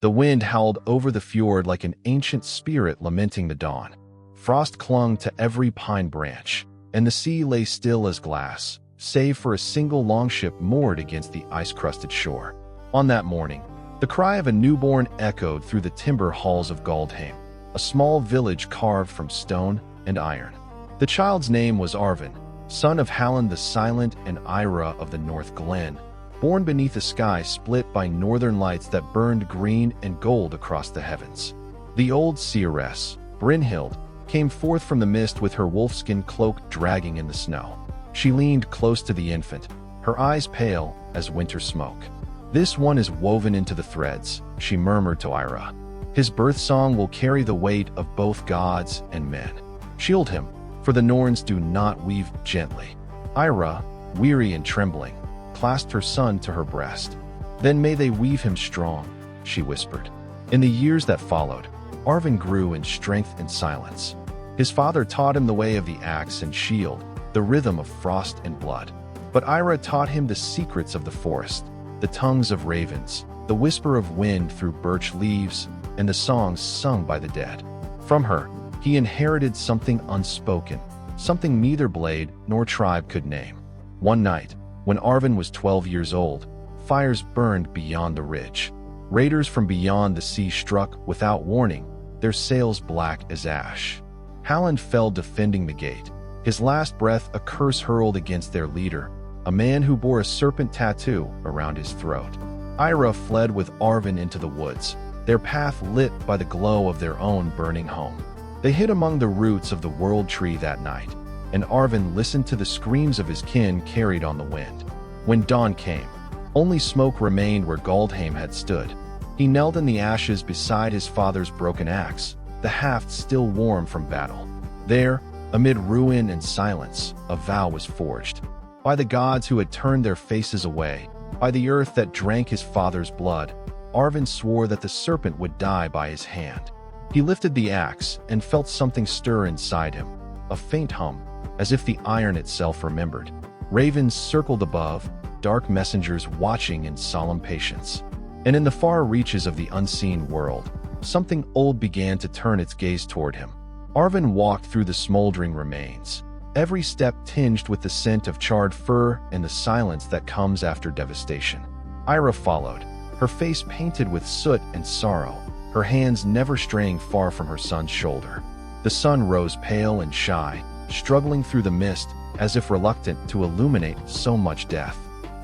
The wind howled over the fjord like an ancient spirit lamenting the dawn. Frost clung to every pine branch, and the sea lay still as glass, save for a single longship moored against the ice-crusted shore. On that morning, the cry of a newborn echoed through the timber halls of Galdheim, a small village carved from stone and iron. The child's name was Arven, son of Halland the Silent and Eira of the North Glen, born beneath a sky split by northern lights that burned green and gold across the heavens. The old seeress, Brynhild, came forth from the mist with her wolfskin cloak dragging in the snow. She leaned close to the infant, her eyes pale as winter smoke. "This one is woven into the threads," she murmured to Eira. "His birth song will carry the weight of both gods and men. Shield him, for the Norns do not weave gently." Eira, weary and trembling, clasped her son to her breast. "Then may they weave him strong," she whispered. In the years that followed, Arven grew in strength and silence. His father taught him the way of the axe and shield, the rhythm of frost and blood. But Eira taught him the secrets of the forest, the tongues of ravens, the whisper of wind through birch leaves, and the songs sung by the dead. From her, he inherited something unspoken, something neither blade nor tribe could name. One night, when Arven was 12 years old, fires burned beyond the ridge. Raiders from beyond the sea struck without warning, their sails black as ash. Halland fell defending the gate, his last breath a curse hurled against their leader, a man who bore a serpent tattoo around his throat. Eira fled with Arven into the woods, their path lit by the glow of their own burning home. They hid among the roots of the world tree that night, and Arven listened to the screams of his kin carried on the wind. When dawn came, only smoke remained where Galdheim had stood. He knelt in the ashes beside his father's broken axe, the haft still warm from battle. There, amid ruin and silence, a vow was forged. By the gods who had turned their faces away, by the earth that drank his father's blood, Arven swore that the serpent would die by his hand. He lifted the axe and felt something stir inside him, a faint hum, as if the iron itself remembered. Ravens circled above, dark messengers watching in solemn patience. And in the far reaches of the unseen world, something old began to turn its gaze toward him. Arven walked through the smoldering remains, every step tinged with the scent of charred fur and the silence that comes after devastation. Eira followed, her face painted with soot and sorrow, her hands never straying far from her son's shoulder. The sun rose pale and shy, struggling through the mist as if reluctant to illuminate so much death.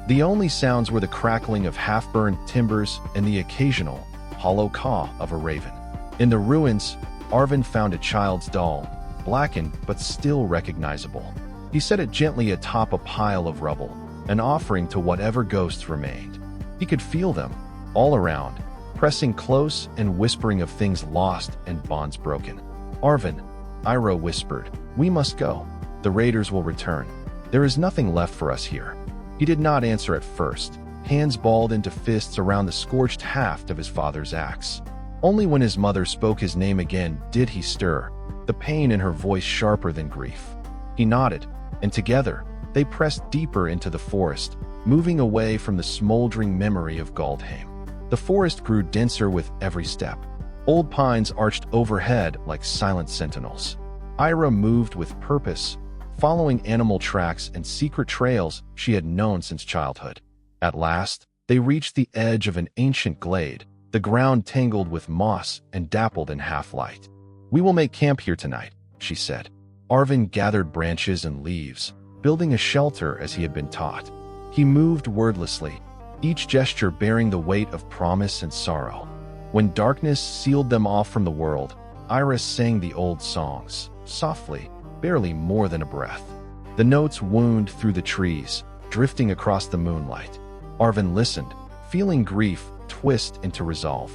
The only sounds were the crackling of half-burned timbers and the occasional, hollow caw of a raven. In the ruins, Arven found a child's doll, blackened but still recognizable. He set it gently atop a pile of rubble, an offering to whatever ghosts remained. He could feel them, all around, pressing close and whispering of things lost and bonds broken. "Arven," Eira whispered, "we must go. The raiders will return. There is nothing left for us here." He did not answer at first, hands balled into fists around the scorched haft of his father's axe. Only when his mother spoke his name again did he stir, the pain in her voice sharper than grief. He nodded, and together, they pressed deeper into the forest, moving away from the smoldering memory of Galdheim. The forest grew denser with every step. Old pines arched overhead like silent sentinels. Eira moved with purpose, following animal tracks and secret trails she had known since childhood. At last, they reached the edge of an ancient glade, the ground tangled with moss and dappled in half-light. "We will make camp here tonight," she said. Arven gathered branches and leaves, building a shelter as he had been taught. He moved wordlessly, each gesture bearing the weight of promise and sorrow. When darkness sealed them off from the world, Eira sang the old songs, softly, barely more than a breath. The notes wound through the trees, drifting across the moonlight. Arven listened, feeling grief twist into resolve.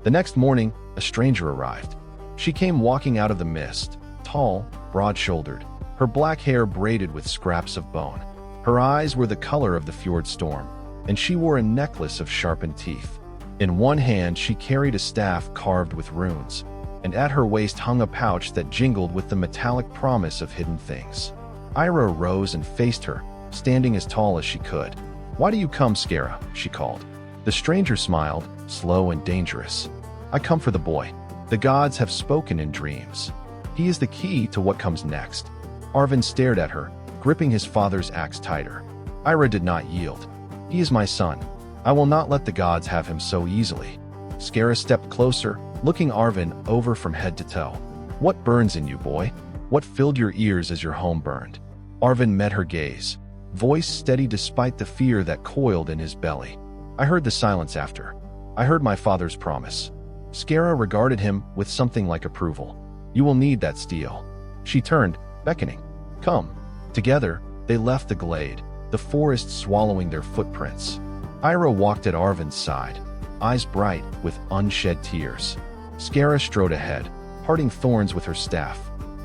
The next morning, a stranger arrived. She came walking out of the mist, tall, broad-shouldered, her black hair braided with scraps of bone. Her eyes were the color of the fjord storm, and she wore a necklace of sharpened teeth. In one hand she carried a staff carved with runes, and at her waist hung a pouch that jingled with the metallic promise of hidden things. Eira rose and faced her, standing as tall as she could. "Why do you come, Skara?" she called. The stranger smiled, slow and dangerous. I come for the boy. The gods have spoken in dreams. He is the key to what comes next. Arven stared at her, gripping his father's axe tighter. Eira did not yield. He is my son. I will not let the gods have him so easily. Skara stepped closer, looking Arven over from head to toe. What burns in you, boy? What filled your ears as your home burned? Arven met her gaze, voice steady despite the fear that coiled in his belly. I heard the silence after. I heard my father's promise. Skara regarded him with something like approval. You will need that steel. She turned, beckoning. Come. Together, they left the glade, the forest swallowing their footprints. Eira walked at Arven's side, eyes bright with unshed tears. Skara strode ahead, parting thorns with her staff.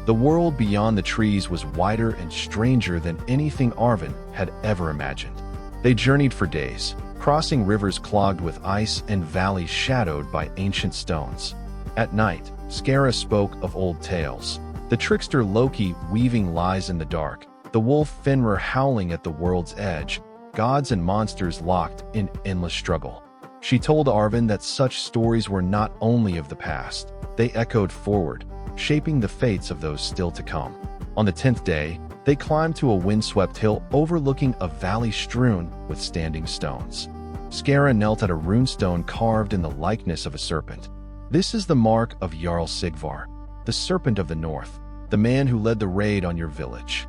The world beyond the trees was wider and stranger than anything Arven had ever imagined. They journeyed for days, crossing rivers clogged with ice and valleys shadowed by ancient stones. At night, Skara spoke of old tales. The trickster Loki weaving lies in the dark, the wolf Fenrir howling at the world's edge, gods and monsters locked in endless struggle. She told Arven that such stories were not only of the past, they echoed forward, shaping the fates of those still to come. On the 10th day, they climbed to a windswept hill overlooking a valley strewn with standing stones. Skara knelt at a runestone carved in the likeness of a serpent. This is the mark of Jarl Sigvar, the serpent of the north, the man who led the raid on your village.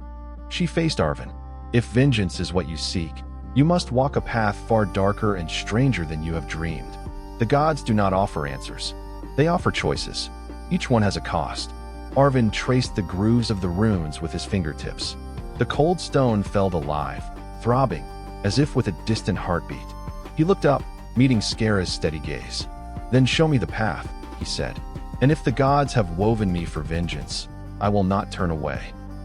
She faced Arven. If vengeance is what you seek, you must walk a path far darker and stranger than you have dreamed. The gods do not offer answers. They offer choices. Each one has a cost. Arven traced the grooves of the runes with his fingertips. The cold stone felt alive, throbbing, as if with a distant heartbeat. He looked up, meeting Skara's steady gaze. Then show me the path, he said. And if the gods have woven me for vengeance, I will not turn away.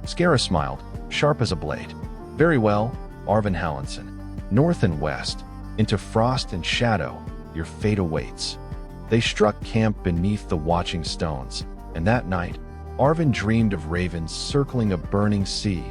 Skara smiled, sharp as a blade. Very well, Arven Hallinson. North and west, into frost and shadow, your fate awaits. They struck camp beneath the watching stones, and that night, Arven dreamed of ravens circling a burning sea,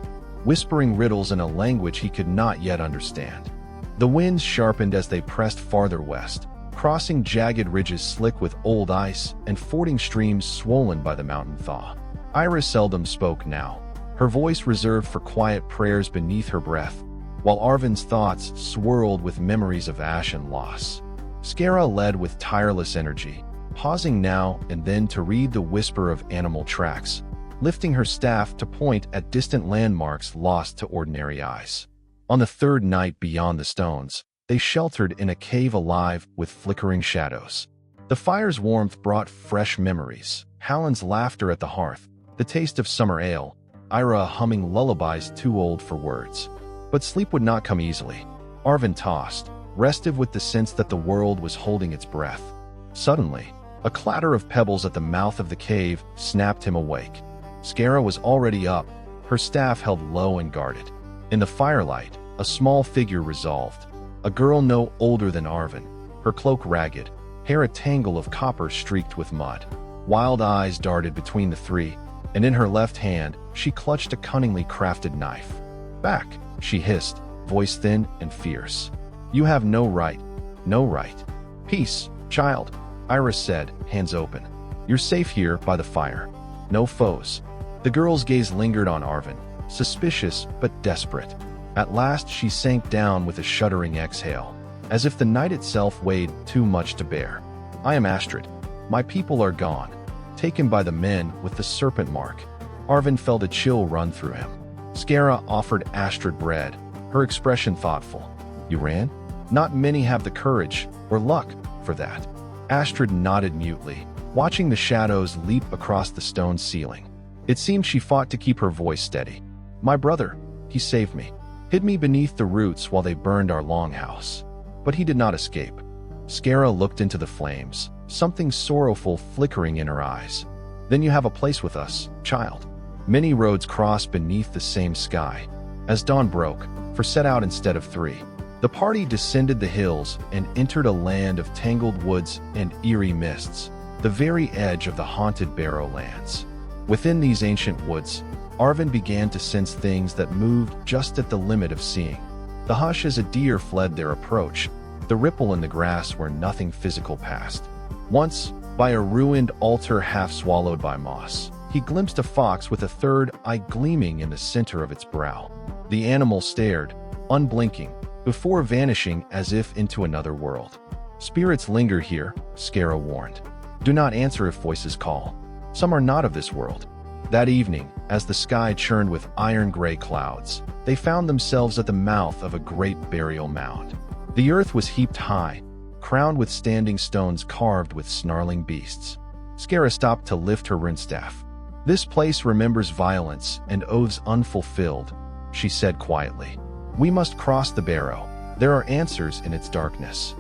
whispering riddles in a language he could not yet understand. The winds sharpened as they pressed farther west, crossing jagged ridges slick with old ice and fording streams swollen by the mountain thaw. Eira seldom spoke now, her voice reserved for quiet prayers beneath her breath, while Arven's thoughts swirled with memories of ash and loss. Skara led with tireless energy, pausing now and then to read the whisper of animal tracks, lifting her staff to point at distant landmarks lost to ordinary eyes. On the third night beyond the stones, they sheltered in a cave alive with flickering shadows. The fire's warmth brought fresh memories, Hallin's laughter at the hearth, the taste of summer ale, Eira humming lullabies too old for words. But sleep would not come easily. Arven tossed, restive with the sense that the world was holding its breath. Suddenly, a clatter of pebbles at the mouth of the cave snapped him awake. Skara was already up, her staff held low and guarded. In the firelight, a small figure resolved, a girl no older than Arven, her cloak ragged, hair a tangle of copper streaked with mud. Wild eyes darted between the three, and in her left hand, she clutched a cunningly crafted knife. Back, she hissed, voice thin and fierce. You have no right. No right. Peace, child, Eira said, hands open. You're safe here by the fire. No foes. The girl's gaze lingered on Arven, suspicious but desperate. At last she sank down with a shuddering exhale, as if the night itself weighed too much to bear. I am Astrid. My people are gone, taken by the men with the serpent mark. Arven felt a chill run through him. Skara offered Astrid bread, her expression thoughtful. You ran? Not many have the courage or luck for that. Astrid nodded mutely, watching the shadows leap across the stone ceiling. It seemed she fought to keep her voice steady. My brother, he saved me, hid me beneath the roots while they burned our longhouse. But he did not escape. Skara looked into the flames, something sorrowful flickering in her eyes. Then you have a place with us, child. Many roads cross beneath the same sky. As dawn broke, for set out instead of 3, the party descended the hills and entered a land of tangled woods and eerie mists, the very edge of the haunted Barrowlands. Within these ancient woods, Arven began to sense things that moved just at the limit of seeing. The hush as a deer fled their approach, the ripple in the grass where nothing physical passed. Once, by a ruined altar half swallowed by moss, he glimpsed a fox with a third eye gleaming in the center of its brow. The animal stared, unblinking, before vanishing as if into another world. "Spirits linger here," Skara warned. "Do not answer if voices call. Some are not of this world." That evening, as the sky churned with iron-gray clouds, they found themselves at the mouth of a great burial mound. The earth was heaped high, crowned with standing stones carved with snarling beasts. Skara stopped to lift her runestaff. "This place remembers violence and oaths unfulfilled," she said quietly. "We must cross the barrow. There are answers in its darkness."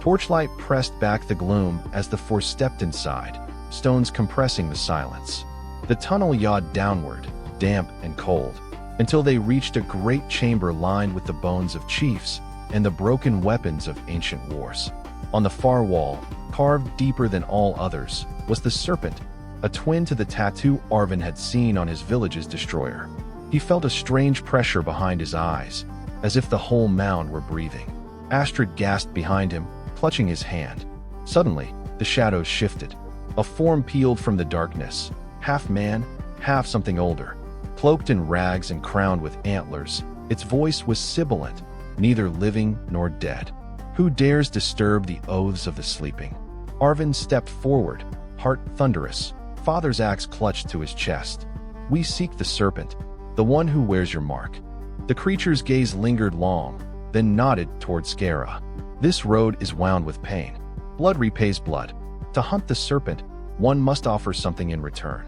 Torchlight pressed back the gloom as the four stepped inside, stones compressing the silence. The tunnel yawed downward, damp and cold, until they reached a great chamber lined with the bones of chiefs and the broken weapons of ancient wars. On the far wall, carved deeper than all others, was the serpent, a twin to the tattoo Arven had seen on his village's destroyer. He felt a strange pressure behind his eyes, as if the whole mound were breathing. Astrid gasped behind him, clutching his hand. Suddenly, the shadows shifted. A form peeled from the darkness, half man, half something older. Cloaked in rags and crowned with antlers, its voice was sibilant, neither living nor dead. "Who dares disturb the oaths of the sleeping?" Arven stepped forward, heart thunderous, father's axe clutched to his chest. "We seek the serpent, the one who wears your mark." The creature's gaze lingered long, then nodded toward Skara. "This road is wound with pain. Blood repays blood. To hunt the serpent, one must offer something in return."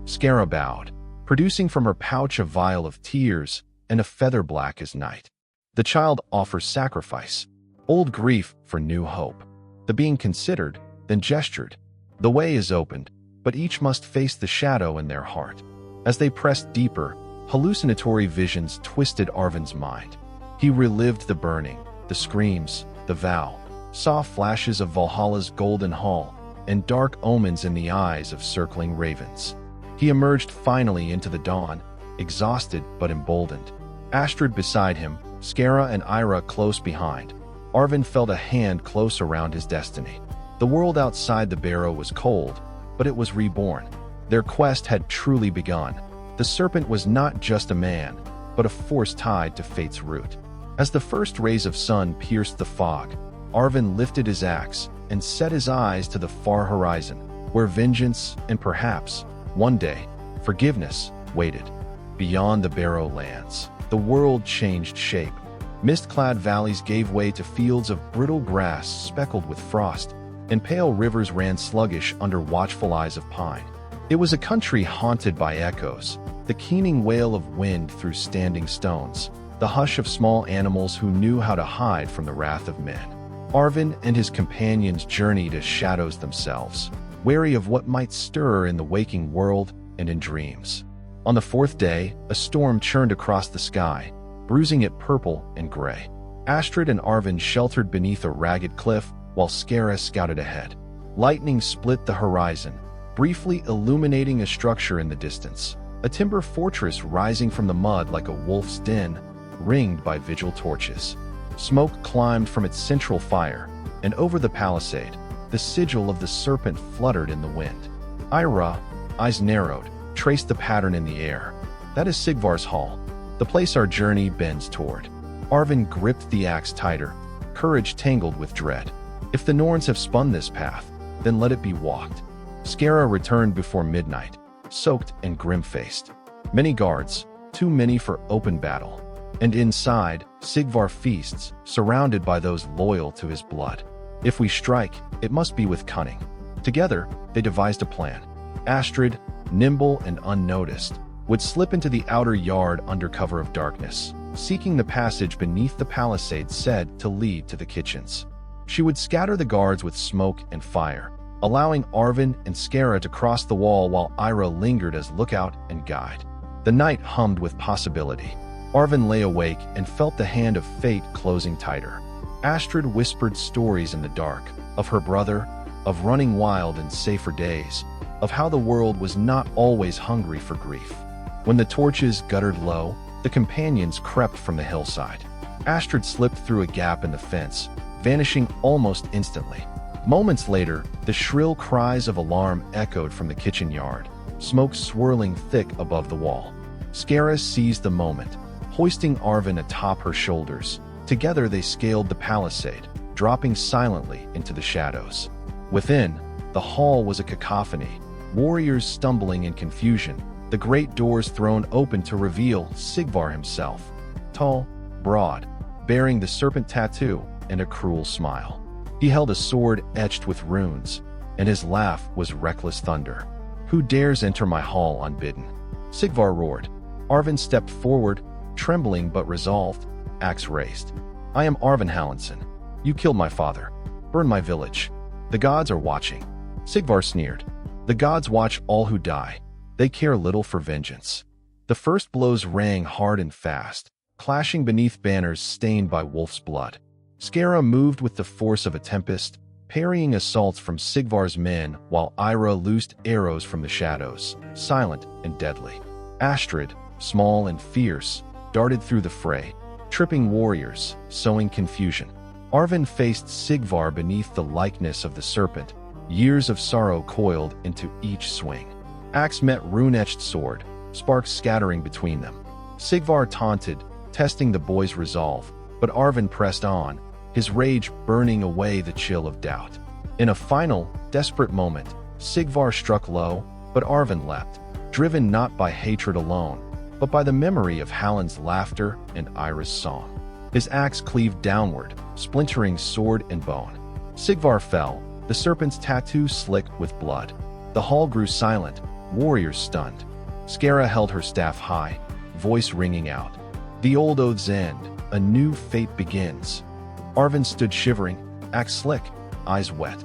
Skara bowed, producing from her pouch a vial of tears and a feather black as night. "The child offers sacrifice, old grief for new hope." The being considered, then gestured. "The way is opened, but each must face the shadow in their heart." As they pressed deeper, hallucinatory visions twisted Arven's mind. He relived the burning, the screams, the vow, saw flashes of Valhalla's golden hall, and dark omens in the eyes of circling ravens. He emerged finally into the dawn, exhausted but emboldened. Astrid beside him, Skara and Eira close behind. Arven felt a hand close around his destiny. The world outside the barrow was cold, but it was reborn. Their quest had truly begun. The serpent was not just a man, but a force tied to fate's root. As the first rays of sun pierced the fog, Arven lifted his axe and set his eyes to the far horizon, where vengeance and perhaps, one day, forgiveness waited. Beyond the barrow lands, the world changed shape. Mist-clad valleys gave way to fields of brittle grass speckled with frost, and pale rivers ran sluggish under watchful eyes of pine. It was a country haunted by echoes, the keening wail of wind through standing stones, the hush of small animals who knew how to hide from the wrath of men. Arven and his companions journeyed as shadows themselves, wary of what might stir in the waking world and in dreams. On the fourth day, a storm churned across the sky, bruising it purple and gray. Astrid and Arven sheltered beneath a ragged cliff, while Skara scouted ahead. Lightning split the horizon, briefly illuminating a structure in the distance, a timber fortress rising from the mud like a wolf's den, ringed by vigil torches. Smoke climbed from its central fire, and over the palisade, the sigil of the serpent fluttered in the wind. Eira, eyes narrowed, traced the pattern in the air. "That is Sigvar's hall, the place our journey bends toward." Arven gripped the axe tighter, courage tangled with dread. "If the Norns have spun this path, then let it be walked." Skara returned before midnight, soaked and grim-faced. Many guards, too many for open battle. And inside, Sigvar feasts, surrounded by those loyal to his blood. "If we strike, it must be with cunning." Together, they devised a plan. Astrid, nimble and unnoticed, would slip into the outer yard under cover of darkness, seeking the passage beneath the palisade said to lead to the kitchens. She would scatter the guards with smoke and fire, allowing Arven and Skara to cross the wall while Eira lingered as lookout and guide. The night hummed with possibility. Arven lay awake and felt the hand of fate closing tighter. Astrid whispered stories in the dark, of her brother, of running wild in safer days, of how the world was not always hungry for grief. When the torches guttered low, the companions crept from the hillside. Astrid slipped through a gap in the fence, vanishing almost instantly. Moments later, the shrill cries of alarm echoed from the kitchen yard, smoke swirling thick above the wall. Skara seized the moment, hoisting Arven atop her shoulders. Together they scaled the palisade, dropping silently into the shadows. Within, the hall was a cacophony, warriors stumbling in confusion, the great doors thrown open to reveal Sigvar himself, tall, broad, bearing the serpent tattoo and a cruel smile. He held a sword etched with runes, and his laugh was reckless thunder. "Who dares enter my hall unbidden?" Sigvar roared. Arven stepped forward, trembling but resolved, axe raised. "I am Arven Hallinson. You killed my father. Burn my village. The gods are watching." Sigvar sneered. "The gods watch all who die. They care little for vengeance." The first blows rang hard and fast, clashing beneath banners stained by wolf's blood. Skara moved with the force of a tempest, parrying assaults from Sigvar's men while Eira loosed arrows from the shadows, silent and deadly. Astrid, small and fierce, darted through the fray, tripping warriors, sowing confusion. Arven faced Sigvar beneath the likeness of the serpent, years of sorrow coiled into each swing. Axe met rune-etched sword, sparks scattering between them. Sigvar taunted, testing the boy's resolve, but Arven pressed on, his rage burning away the chill of doubt. In a final, desperate moment, Sigvar struck low, but Arven leapt, driven not by hatred alone, but by the memory of Hallin's laughter and Eira's song. His axe cleaved downward, splintering sword and bone. Sigvar fell, the serpent's tattoo slick with blood. The hall grew silent, warriors stunned. Skara held her staff high, voice ringing out. The old oaths end, a new fate begins. Arven stood shivering, axe slick, eyes wet.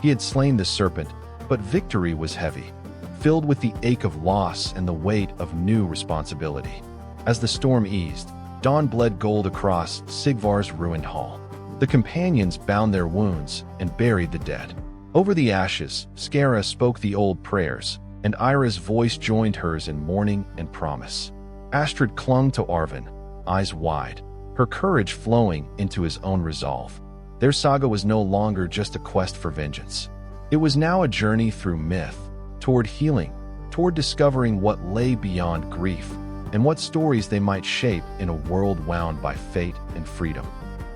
He had slain the serpent, but victory was heavy, filled with the ache of loss and the weight of new responsibility. As the storm eased, dawn bled gold across Sigvar's ruined hall. The companions bound their wounds and buried the dead. Over the ashes, Skara spoke the old prayers, and Eira's voice joined hers in mourning and promise. Astrid clung to Arven, eyes wide, her courage flowing into his own resolve. Their saga was no longer just a quest for vengeance. It was now a journey through myth, toward healing, toward discovering what lay beyond grief, and what stories they might shape in a world wound by fate and freedom.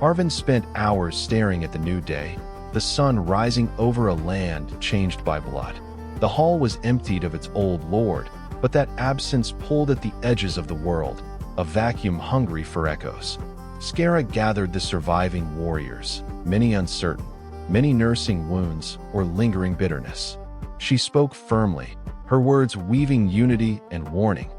Arven spent hours staring at the new day, the sun rising over a land changed by blood. The hall was emptied of its old lord, but that absence pulled at the edges of the world, a vacuum hungry for echoes. Skara gathered the surviving warriors, many uncertain, many nursing wounds or lingering bitterness. She spoke firmly, her words weaving unity and warning.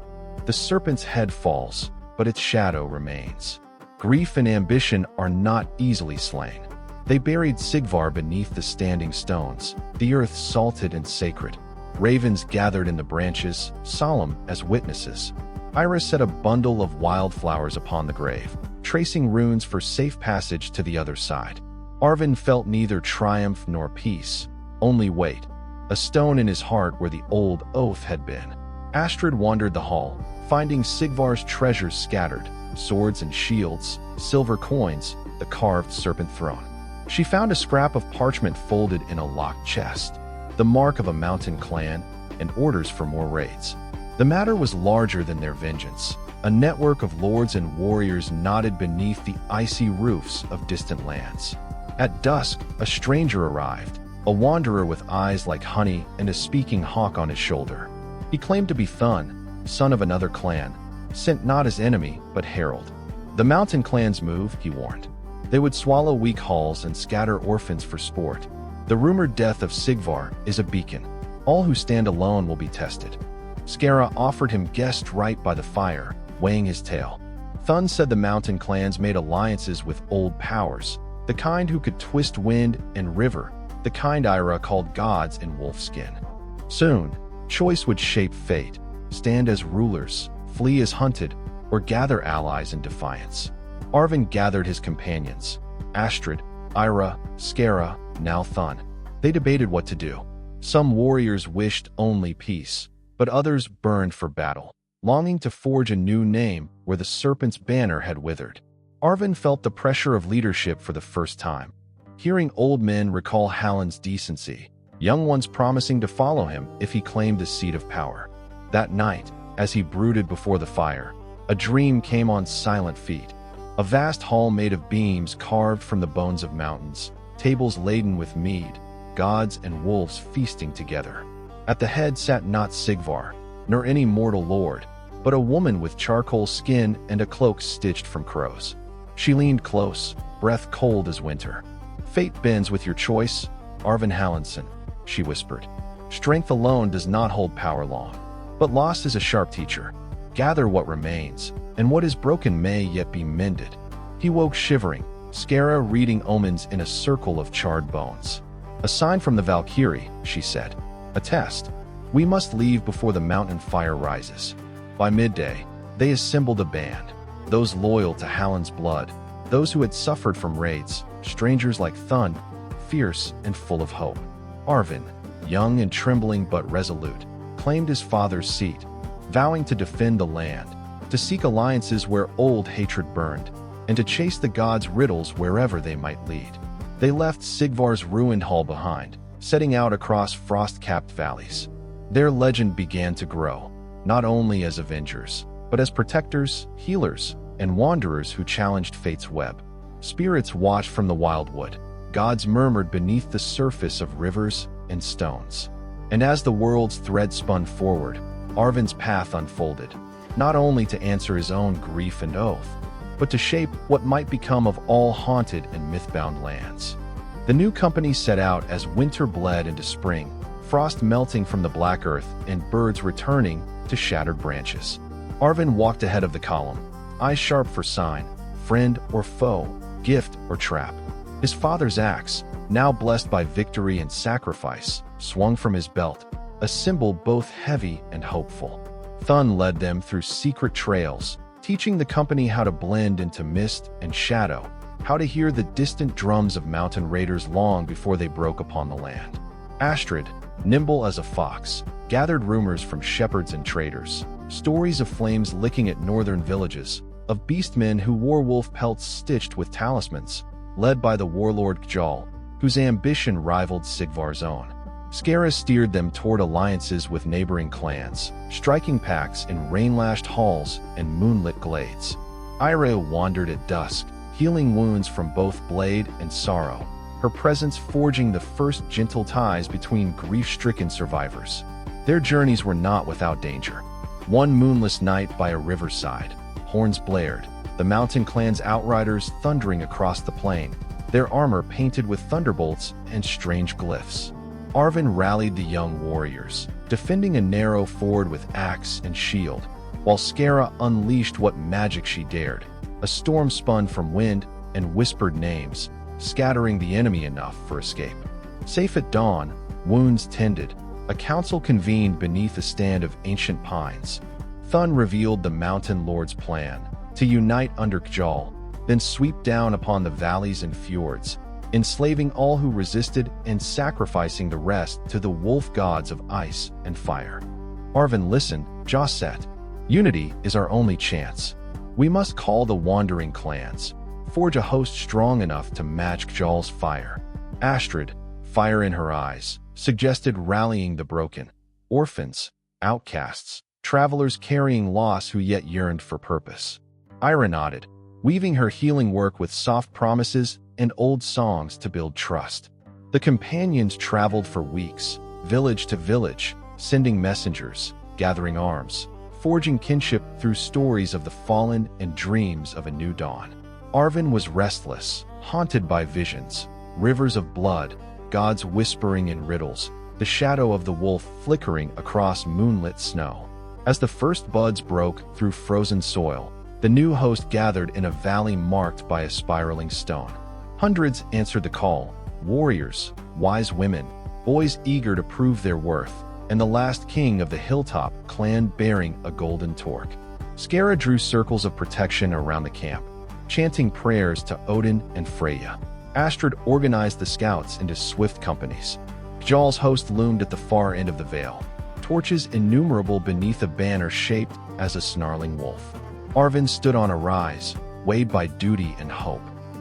The serpent's head falls, but its shadow remains. Grief and ambition are not easily slain. They buried Sigvar beneath the standing stones, the earth salted and sacred. Ravens gathered in the branches, solemn as witnesses. Eira set a bundle of wildflowers upon the grave, tracing runes for safe passage to the other side. Arven felt neither triumph nor peace, only weight, a stone in his heart where the old oath had been. Astrid wandered the hall, finding Sigvar's treasures scattered, swords and shields, silver coins, the carved serpent throne. She found a scrap of parchment folded in a locked chest, the mark of a mountain clan, and orders for more raids. The matter was larger than their vengeance. A network of lords and warriors nodded beneath the icy roofs of distant lands. At dusk, a stranger arrived, a wanderer with eyes like honey and a speaking hawk on his shoulder. He claimed to be Thun, son of another clan, sent not as enemy but herald. The mountain clans move, he warned. They would swallow weak halls and scatter orphans for sport. The rumored death of Sigvar is a beacon. All who stand alone will be tested. Skara offered him guest right by the fire, weighing his tale. Thun said the mountain clans made alliances with old powers, the kind who could twist wind and river, the kind Eira called gods in wolfskin. Soon, choice would shape fate, stand as rulers, flee as hunted, or gather allies in defiance. Arven gathered his companions, Astrid, Eira, Skara, now Thun. They debated what to do. Some warriors wished only peace, but others burned for battle, longing to forge a new name where the serpent's banner had withered. Arven felt the pressure of leadership for the first time. hearing old men recall Hallin's decency, young ones promising to follow him if he claimed the seat of power. That night, as he brooded before the fire, a dream came on silent feet. A vast hall made of beams carved from the bones of mountains, tables laden with mead, gods and wolves feasting together. At the head sat not Sigvar, nor any mortal lord, but a woman with charcoal skin and a cloak stitched from crows. She leaned close, breath cold as winter. "Fate bends with your choice, Arven Hallinson," she whispered. "Strength alone does not hold power long, but loss is a sharp teacher. Gather what remains, and what is broken may yet be mended." He woke shivering, Skara reading omens in a circle of charred bones. "A sign from the Valkyrie," she said. "A test. We must leave before the mountain fire rises." By midday, they assembled a band, those loyal to Hallin's blood, those who had suffered from raids, strangers like Thun, fierce and full of hope. Arven, young and trembling but resolute, claimed his father's seat, vowing to defend the land, to seek alliances where old hatred burned, and to chase the gods' riddles wherever they might lead. They left Sigvar's ruined hall behind, setting out across frost-capped valleys. Their legend began to grow, not only as avengers, but as protectors, healers, and wanderers who challenged fate's web. Spirits watched from the wildwood, gods murmured beneath the surface of rivers and stones. And as the world's thread spun forward, Arven's path unfolded, not only to answer his own grief and oath, but to shape what might become of all haunted and myth-bound lands. The new company set out as winter bled into spring, frost melting from the black earth and birds returning to shattered branches. Arven walked ahead of the column, eyes sharp for sign, friend or foe, gift or trap. His father's axe, now blessed by victory and sacrifice, swung from his belt, a symbol both heavy and hopeful. Thun led them through secret trails, teaching the company how to blend into mist and shadow, how to hear the distant drums of mountain raiders long before they broke upon the land. Astrid, nimble as a fox, gathered rumors from shepherds and traders, stories of flames licking at northern villages, of beastmen who wore wolf pelts stitched with talismans, led by the warlord Gjal, whose ambition rivaled Sigvar's own. Skara steered them toward alliances with neighboring clans, striking pacts in rain-lashed halls and moonlit glades. Eira wandered at dusk, healing wounds from both blade and sorrow, her presence forging the first gentle ties between grief-stricken survivors. Their journeys were not without danger. One moonless night by a riverside, horns blared, the mountain clan's outriders thundering across the plain, their armor painted with thunderbolts and strange glyphs. Arven rallied the young warriors, defending a narrow ford with axe and shield, while Skara unleashed what magic she dared. A storm spun from wind and whispered names, scattering the enemy enough for escape. Safe at dawn, wounds tended, a council convened beneath a stand of ancient pines. Thun revealed the mountain lord's plan, to unite under Gjal, then sweep down upon the valleys and fjords, enslaving all who resisted and sacrificing the rest to the wolf gods of ice and fire. Arven listened, jaw set. Unity is our only chance. We must call the wandering clans, forge a host strong enough to match Gjal's fire. Astrid, fire in her eyes, suggested rallying the broken, orphans, outcasts, travelers carrying loss who yet yearned for purpose. Eira nodded, weaving her healing work with soft promises and old songs to build trust. The companions traveled for weeks, village to village, sending messengers, gathering arms, forging kinship through stories of the fallen and dreams of a new dawn. Arven was restless, haunted by visions, rivers of blood, gods whispering in riddles, the shadow of the wolf flickering across moonlit snow. As the first buds broke through frozen soil, the new host gathered in a valley marked by a spiraling stone. Hundreds answered the call, warriors, wise women, boys eager to prove their worth, and the last king of the hilltop clan bearing a golden torque. Skara drew circles of protection around the camp, chanting prayers to Odin and Freya. Astrid organized the scouts into swift companies. Gjal's host loomed at the far end of the vale, torches innumerable beneath a banner shaped as a snarling wolf. Arven stood on a rise, weighed by duty and hope.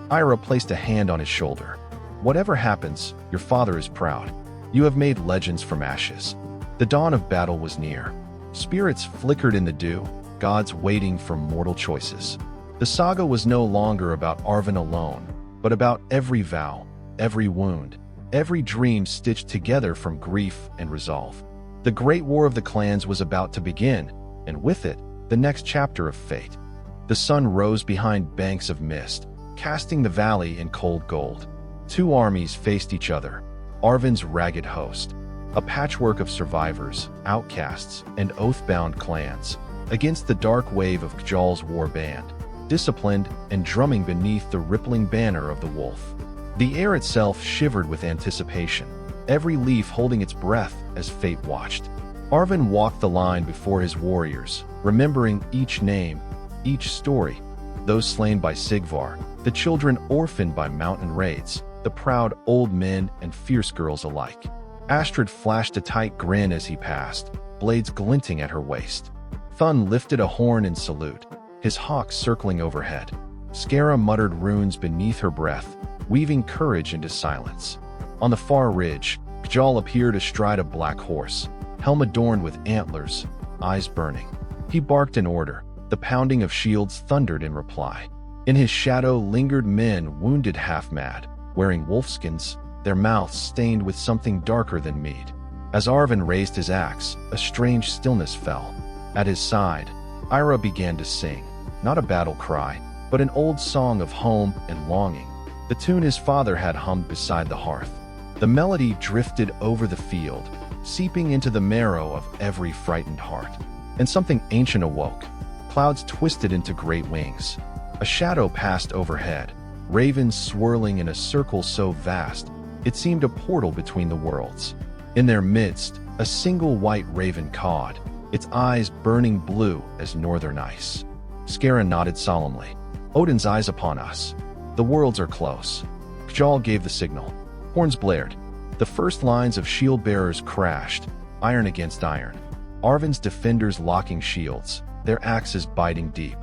Eira placed a hand on his shoulder. Whatever happens, your father is proud. You have made legends from ashes. The dawn of battle was near. Spirits flickered in the dew, gods waiting for mortal choices. The saga was no longer about Arven alone, but about every vow, every wound, every dream stitched together from grief and resolve. The Great War of the Clans was about to begin, and with it, the next chapter of fate. The sun rose behind banks of mist, casting the valley in cold gold. Two armies faced each other, Arven's ragged host, a patchwork of survivors, outcasts, and oath-bound clans, against the dark wave of Gjal's war band, disciplined and drumming beneath the rippling banner of the wolf. The air itself shivered with anticipation, every leaf holding its breath as fate watched. Arven walked the line before his warriors, remembering each name, each story, those slain by Sigvar, the children orphaned by mountain raids, the proud old men and fierce girls alike. Astrid flashed a tight grin as he passed, blades glinting at her waist. Thun lifted a horn in salute, his hawk circling overhead. Skara muttered runes beneath her breath, weaving courage into silence. On the far ridge, Gjal appeared astride a black horse, helm adorned with antlers, eyes burning. He barked in order, the pounding of shields thundered in reply. In his shadow lingered men wounded half-mad, wearing wolfskins, their mouths stained with something darker than mead. As Arven raised his axe, a strange stillness fell. At his side, Eira began to sing, not a battle cry, but an old song of home and longing, the tune his father had hummed beside the hearth. The melody drifted over the field, seeping into the marrow of every frightened heart. And something ancient awoke. Clouds twisted into great wings. A shadow passed overhead, ravens swirling in a circle so vast, it seemed a portal between the worlds. In their midst, a single white raven cawed, its eyes burning blue as northern ice. Skara nodded solemnly. Odin's eyes upon us. The worlds are close. Gjal gave the signal. Horns blared. The first lines of shield-bearers crashed, iron against iron. Arven's defenders locking shields, their axes biting deep.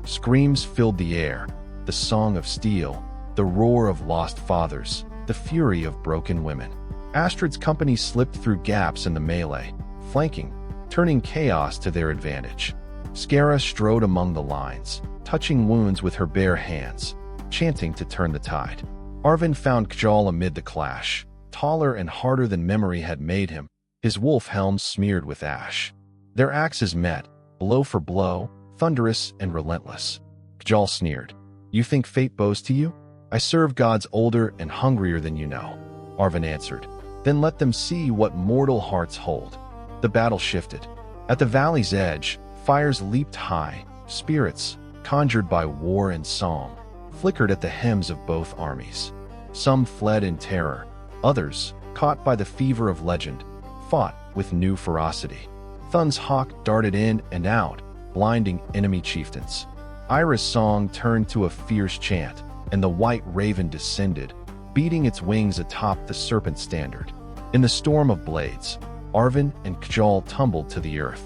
Screams filled the air, the song of steel, the roar of lost fathers, the fury of broken women. Astrid's company slipped through gaps in the melee, flanking, turning chaos to their advantage. Skara strode among the lines, touching wounds with her bare hands, chanting to turn the tide. Arven found Gjal amid the clash, taller and harder than memory had made him, his wolf helm smeared with ash. Their axes met, blow for blow, thunderous and relentless. Gjal sneered. You think fate bows to you? I serve gods older and hungrier than you know, Arven answered. Then let them see what mortal hearts hold. The battle shifted. At the valley's edge, fires leaped high, spirits, conjured by war and song, flickered at the hems of both armies. Some fled in terror, others, caught by the fever of legend, fought with new ferocity. Thun's hawk darted in and out, blinding enemy chieftains. Eira's song turned to a fierce chant, and the white raven descended, beating its wings atop the serpent standard. In the storm of blades, Arven and Gjal tumbled to the earth.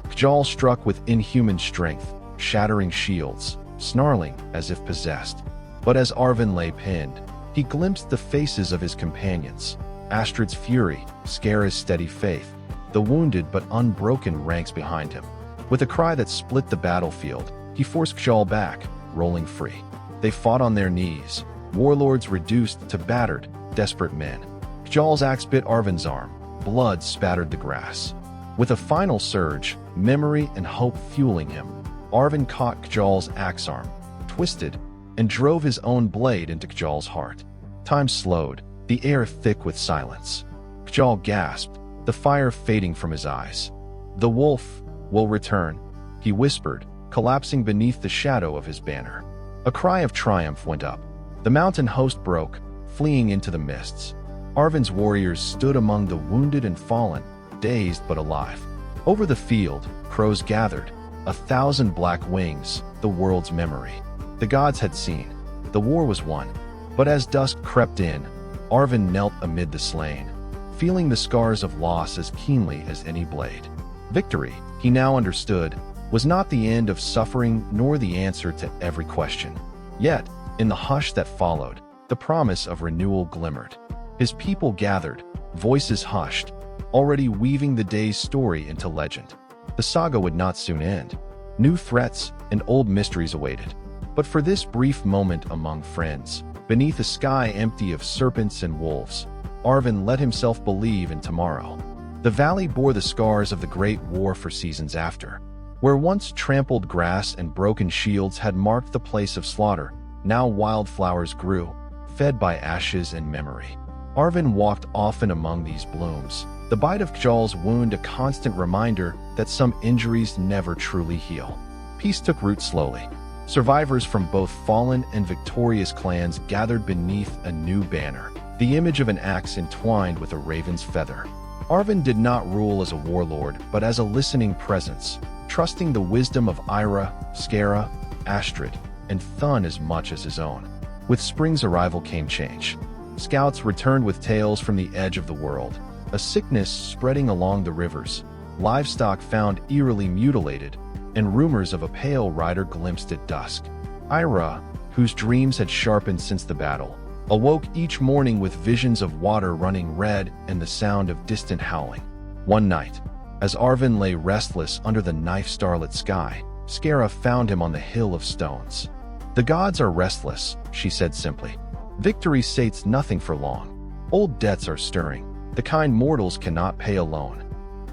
Gjal struck with inhuman strength, shattering shields, snarling as if possessed. But as Arven lay pinned, he glimpsed the faces of his companions, Astrid's fury, Skara's steady faith, the wounded but unbroken ranks behind him. With a cry that split the battlefield, he forced Gjal back, rolling free. They fought on their knees, warlords reduced to battered, desperate men. Gjal's axe bit Arven's arm, blood spattered the grass. With a final surge, memory and hope fueling him, Arven caught Gjal's axe arm, twisted, and drove his own blade into Gjal's heart. Time slowed, the air thick with silence. Gjal gasped, the fire fading from his eyes. The wolf will return, he whispered, collapsing beneath the shadow of his banner. A cry of triumph went up. The mountain host broke, fleeing into the mists. Arven's warriors stood among the wounded and fallen, dazed but alive. Over the field, crows gathered, 1,000 black wings, the world's memory. The gods had seen. The war was won. But as dusk crept in, Arven knelt amid the slain, feeling the scars of loss as keenly as any blade. Victory, he now understood, was not the end of suffering nor the answer to every question. Yet, in the hush that followed, The promise of renewal glimmered. His people gathered, voices hushed, already weaving the day's story into legend. The saga would not soon end. New threats and old mysteries awaited. But for this brief moment among friends, beneath a sky empty of serpents and wolves, Arven let himself believe in tomorrow. The valley bore the scars of the Great War for seasons after. Where once trampled grass and broken shields had marked the place of slaughter, now wildflowers grew, fed by ashes and memory. Arven walked often among these blooms, the bite of Gjal's wound a constant reminder that some injuries never truly heal. Peace took root slowly. Survivors from both fallen and victorious clans gathered beneath a new banner, the image of an axe entwined with a raven's feather. Arven did not rule as a warlord, but as a listening presence, trusting the wisdom of Eira, Skara, Astrid, and Thun as much as his own. With spring's arrival came change. Scouts returned with tales from the edge of the world, a sickness spreading along the rivers, livestock found eerily mutilated, and rumors of a pale rider glimpsed at dusk. Eira, whose dreams had sharpened since the battle, awoke each morning with visions of water running red and the sound of distant howling. One night, as Arven lay restless under the knife-starlit sky, Skara found him on the hill of stones. "The gods are restless," she said simply. "Victory sates nothing for long. Old debts are stirring. The kind mortals cannot pay alone."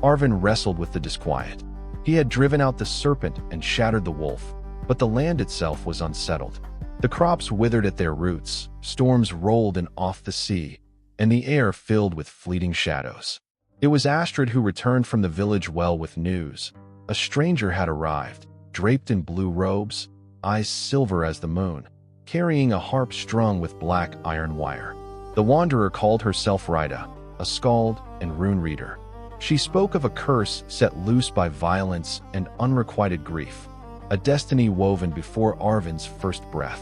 Arven wrestled with the disquiet. He had driven out the serpent and shattered the wolf, but the land itself was unsettled. The crops withered at their roots, storms rolled in off the sea, and the air filled with fleeting shadows. It was Astrid who returned from the village well with news. A stranger had arrived, draped in blue robes, eyes silver as the moon, carrying a harp strung with black iron wire. The wanderer called herself Rida, a skald and rune reader. She spoke of a curse set loose by violence and unrequited grief, a destiny woven before Arven's first breath.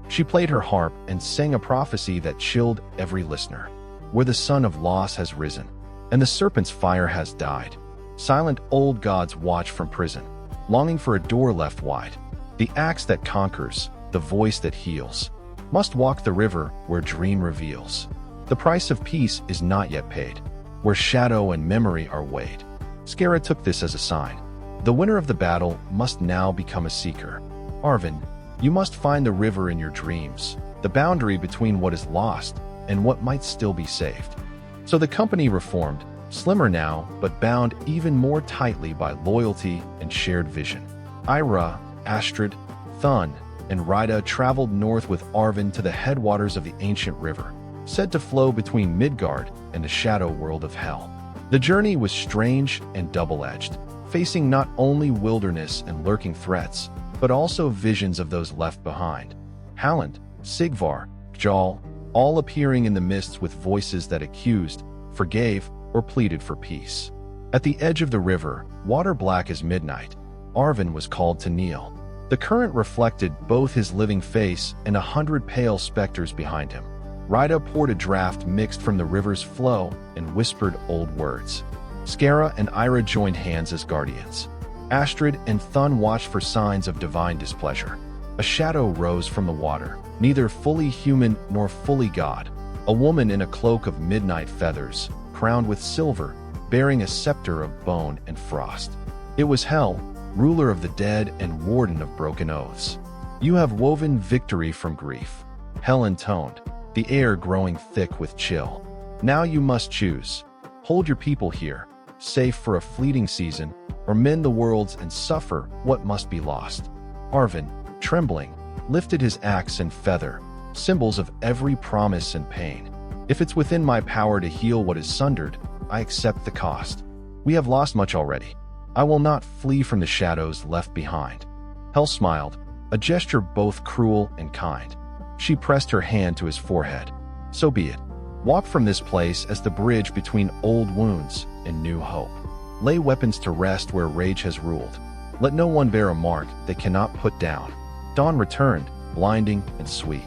She played her harp and sang a prophecy that chilled every listener. Where the sun of loss has risen, and the serpent's fire has died, silent old gods watch from prison, longing for a door left wide. The axe that conquers, the voice that heals, must walk the river where dream reveals. The price of peace is not yet paid, where shadow and memory are weighed. Skara took this as a sign. The winner of the battle must now become a seeker. Arven, you must find the river in your dreams, the boundary between what is lost and what might still be saved. So the company reformed, slimmer now, but bound even more tightly by loyalty and shared vision. Eira, Astrid, Thun, and Rida traveled north with Arven to the headwaters of the ancient river, said to flow between Midgard and the shadow world of Hell. The journey was strange and double-edged, facing not only wilderness and lurking threats, but also visions of those left behind. Halland, Sigvar, Gjal, all appearing in the mists with voices that accused, forgave, or pleaded for peace. At the edge of the river, water black as midnight, Arven was called to kneel. The current reflected both his living face and 100 pale specters behind him. Rida poured a draught mixed from the river's flow and whispered old words. Skara and Eira joined hands as guardians. Astrid and Thun watched for signs of divine displeasure. A shadow rose from the water, neither fully human nor fully god. A woman in a cloak of midnight feathers, crowned with silver, bearing a scepter of bone and frost. It was Hel, ruler of the dead and warden of broken oaths. "You have woven victory from grief," Hel intoned, the air growing thick with chill. "Now you must choose. Hold your people here, safe for a fleeting season, or mend the worlds and suffer what must be lost." Arven, trembling, lifted his axe and feather, symbols of every promise and pain. "If it's within my power to heal what is sundered, I accept the cost. We have lost much already. I will not flee from the shadows left behind." Hel smiled, a gesture both cruel and kind. She pressed her hand to his forehead. "So be it. Walk from this place as the bridge between old wounds and new hope. Lay weapons to rest where rage has ruled. Let no one bear a mark they cannot put down." Dawn returned, blinding and sweet.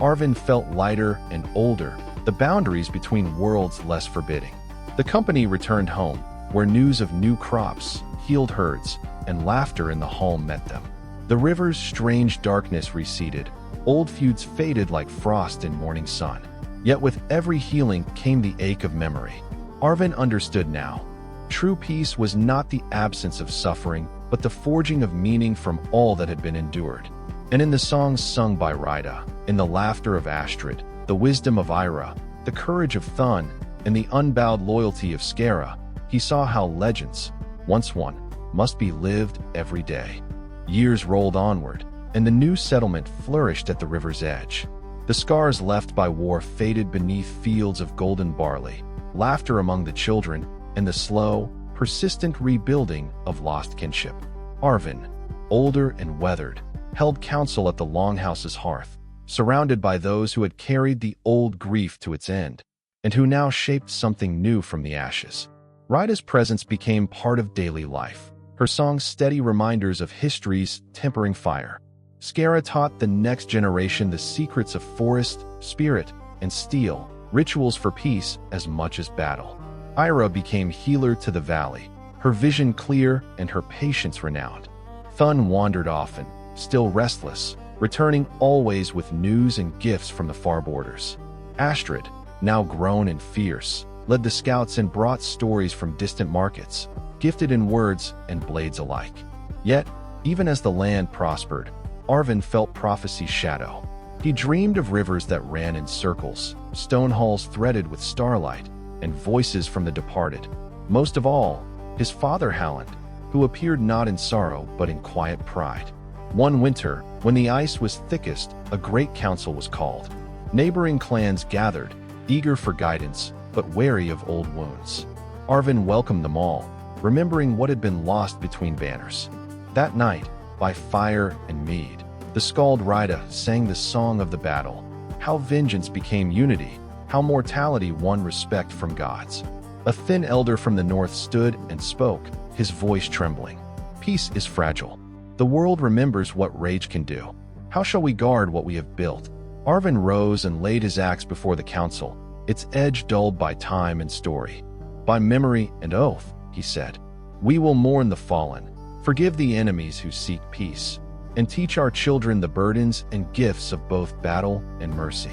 Arven felt lighter and older, the boundaries between worlds less forbidding. The company returned home, where news of new crops, healed herds, and laughter in the hall met them. The river's strange darkness receded. Old feuds faded like frost in morning sun. Yet with every healing came the ache of memory. Arven understood now. True peace was not the absence of suffering, but the forging of meaning from all that had been endured. And in the songs sung by Rida, in the laughter of Astrid, the wisdom of Eira, the courage of Thun, and the unbowed loyalty of Skara, he saw how legends, once won, must be lived every day. Years rolled onward, and the new settlement flourished at the river's edge. The scars left by war faded beneath fields of golden barley, laughter among the children, and the slow, persistent rebuilding of lost kinship. Arven, older and weathered, held counsel at the longhouse's hearth, surrounded by those who had carried the old grief to its end, and who now shaped something new from the ashes. Rida's presence became part of daily life, her songs steady reminders of history's tempering fire. Skara taught the next generation the secrets of forest, spirit, and steel, rituals for peace as much as battle. Eira became healer to the valley, her vision clear and her patience renowned. Thun wandered often, still restless, returning always with news and gifts from the far borders. Astrid, now grown and fierce, led the scouts and brought stories from distant markets, gifted in words and blades alike. Yet, even as the land prospered, Arven felt prophecy's shadow. He dreamed of rivers that ran in circles, stone halls threaded with starlight, and voices from the departed. Most of all, his father Halland, who appeared not in sorrow but in quiet pride. One winter, when the ice was thickest, a great council was called. Neighboring clans gathered, eager for guidance, but wary of old wounds. Arven welcomed them all, remembering what had been lost between banners. That night, by fire and mead, the skald Rida sang the song of the battle, how vengeance became unity, how mortality won respect from gods. A thin elder from the north stood and spoke, his voice trembling. Peace is fragile. The world remembers what rage can do. How shall we guard what we have built? Arven rose and laid his axe before the council, its edge dulled by time and story. By memory and oath, he said, we will mourn the fallen, forgive the enemies who seek peace, and teach our children the burdens and gifts of both battle and mercy.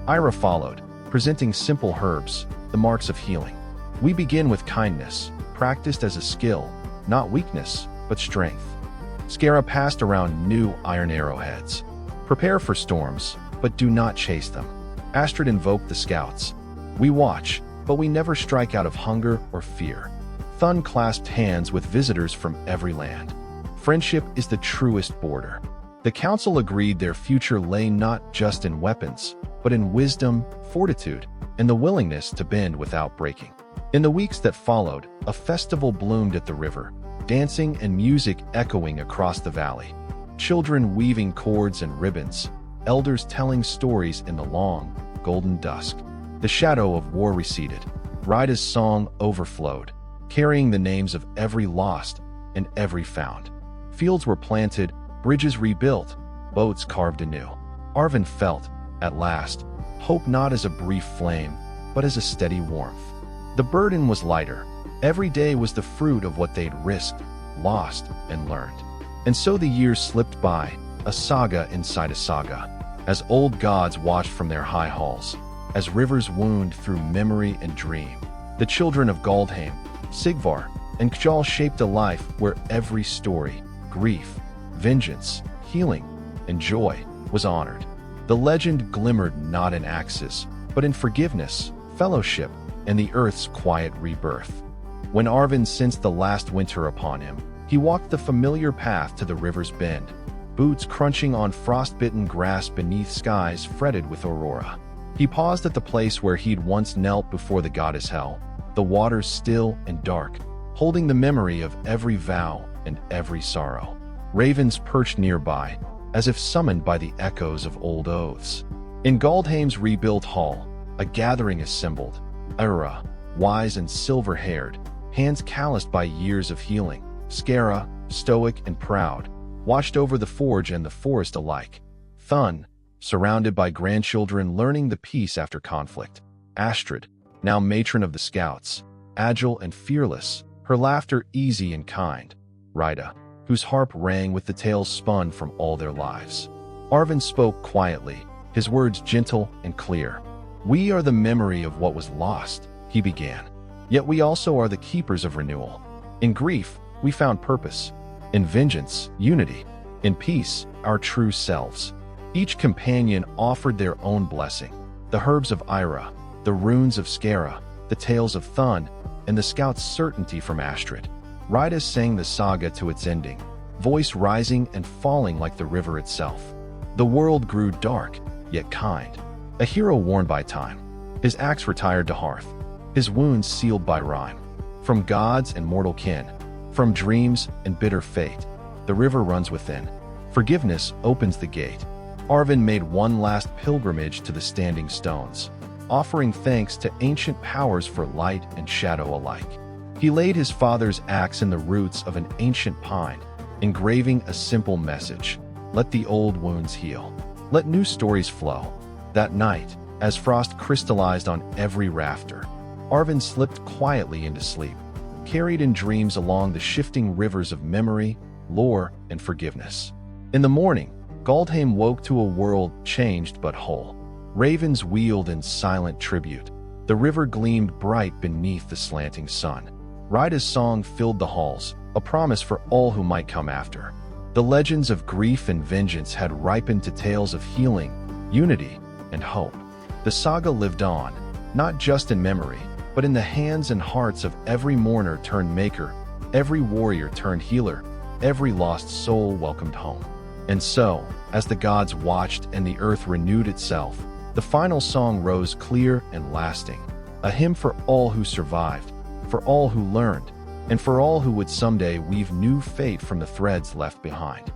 Eira followed, presenting simple herbs, the marks of healing. We begin with kindness, practiced as a skill, not weakness, but strength. Skara passed around new iron arrowheads. Prepare for storms, but do not chase them. Astrid invoked the scouts. We watch, but we never strike out of hunger or fear. Thun clasped hands with visitors from every land. Friendship is the truest border. The council agreed their future lay not just in weapons, but in wisdom, fortitude, and the willingness to bend without breaking. In the weeks that followed, a festival bloomed at the river, dancing and music echoing across the valley. Children weaving cords and ribbons, elders telling stories in the long, golden dusk. The shadow of war receded. Rida's song overflowed, carrying the names of every lost and every found. Fields were planted, bridges rebuilt, boats carved anew. Arven felt, at last, hope not as a brief flame, but as a steady warmth. The burden was lighter. Every day was the fruit of what they'd risked, lost, and learned. And so the years slipped by, a saga inside a saga, as old gods watched from their high halls, as rivers wound through memory and dream. The children of Galdheim, Sigvar, and Kjal shaped a life where every story, grief, vengeance, healing, and joy was honored. The legend glimmered not in axes, but in forgiveness, fellowship, and the earth's quiet rebirth. When Arven sensed the last winter upon him, he walked the familiar path to the river's bend, boots crunching on frostbitten grass beneath skies fretted with aurora. He paused at the place where he'd once knelt before the goddess Hel, the waters still and dark, holding the memory of every vow and every sorrow. Ravens perched nearby, as if summoned by the echoes of old oaths. In Galdheim's rebuilt hall, a gathering assembled. Eira, wise and silver-haired, hands calloused by years of healing. Skara, stoic and proud, watched over the forge and the forest alike. Thun, surrounded by grandchildren learning the peace after conflict. Astrid, now matron of the scouts, agile and fearless, her laughter easy and kind. Rida, whose harp rang with the tales spun from all their lives. Arven spoke quietly, his words gentle and clear. "We are the memory of what was lost," he began. "Yet we also are the keepers of renewal. In grief, we found purpose. In vengeance, unity. In peace, our true selves." Each companion offered their own blessing. The herbs of Eira, the runes of Skara, the tales of Thun, and the scout's certainty from Astrid. Rida sang the saga to its ending, voice rising and falling like the river itself. The world grew dark, yet kind. A hero worn by time. His axe retired to hearth, his wounds sealed by rhyme. From gods and mortal kin, from dreams and bitter fate, the river runs within. Forgiveness opens the gate. Arven made one last pilgrimage to the standing stones, offering thanks to ancient powers for light and shadow alike. He laid his father's axe in the roots of an ancient pine, engraving a simple message: let the old wounds heal. Let new stories flow. That night, as frost crystallized on every rafter, Arven slipped quietly into sleep, carried in dreams along the shifting rivers of memory, lore, and forgiveness. In the morning, Galdheim woke to a world changed but whole. Ravens wheeled in silent tribute. The river gleamed bright beneath the slanting sun. Rida's song filled the halls, a promise for all who might come after. The legends of grief and vengeance had ripened to tales of healing, unity, and hope. The saga lived on, not just in memory, but in the hands and hearts of every mourner turned maker, every warrior turned healer, every lost soul welcomed home. And so, as the gods watched and the earth renewed itself, the final song rose clear and lasting, a hymn for all who survived, for all who learned, and for all who would someday weave new fate from the threads left behind.